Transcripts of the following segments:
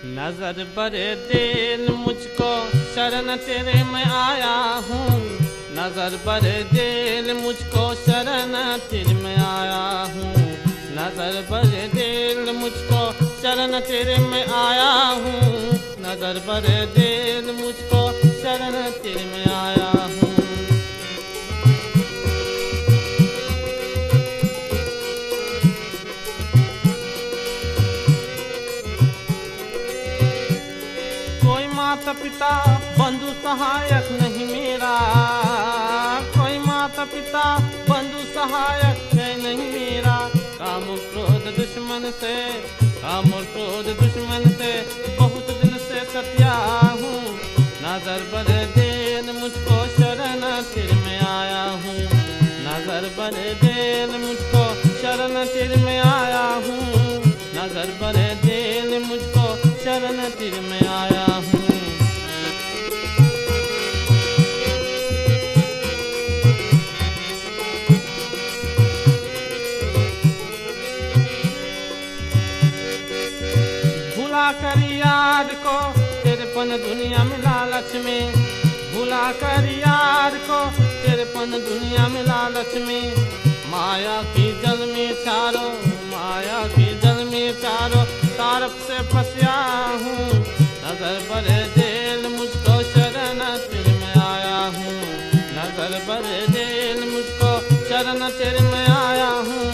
नजर बरे दिल मुझको शरण तेरे में आया हूँ। नजर बरे दिल मुझको शरण तेरे में आया हूँ। नजर बरे दिल मुझको शरण तेरे में आया हूँ। नजर बरे दिल मुझको शरण तेरे में आया हूँ। माता पिता बंधु सहायक नहीं मेरा, कोई माता पिता बंधु सहायक है नहीं मेरा। काम क्रोध दुश्मन से, काम क्रोध दुश्मन से बहुत दिन से सत्या हूँ। नजर बरे दिल मुझको शरण तेरे में आया हूँ। नजर बरे दिल मुझको शरण तेरे में आया हूँ। नजर बरे दिल मुझको शरण तेरे में आया हूँ। भुला कर यार को तेरेपन दुनिया में लालच में, भुला कर यार को तेरेपन दुनिया में लालच में। माया की जल में चारों, माया की जल में चारों तरफ से फंसा हूँ। नजर बरे दिल मुझको शरण तेरे में आया हूँ। नजर बरे दिल मुझको शरण तेरे में आया हूँ।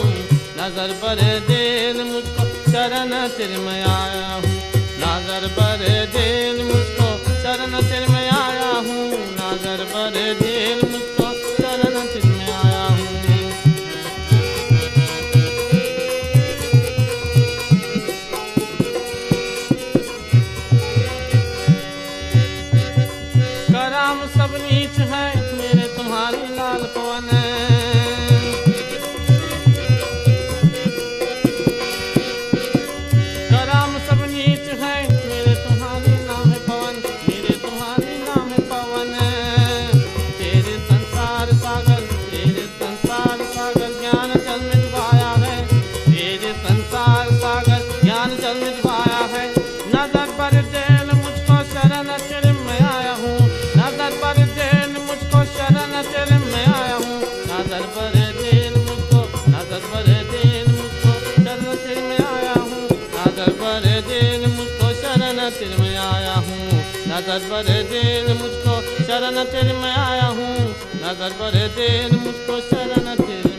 नजर बरे दिल मुझको शरण तेरे में आया हूँ। नजर बरे दिल मुझको शरण तेरे में आया हूँ। नजर बरे दिल मुझको शरण तेरे में आया हूँ। कराम सब नीच है मेरे तुम्हारी लाल पवन। नजर बरे दिल मुझको शरण तेरे में आया हूँ। नजर बरे दिल मुझको शरण तेरे में आया हूँ। नजर बरे दिल मुझको, नजर बरे दिल मुझको शरण तेरे में आया हूँ। नजर बरे दिल मुझको शरण तेरे में आया हूँ। नजर बरे दिल मुझको शरण तेरे में आया हूँ। नजर बरे दिल मुझको शरण तेरे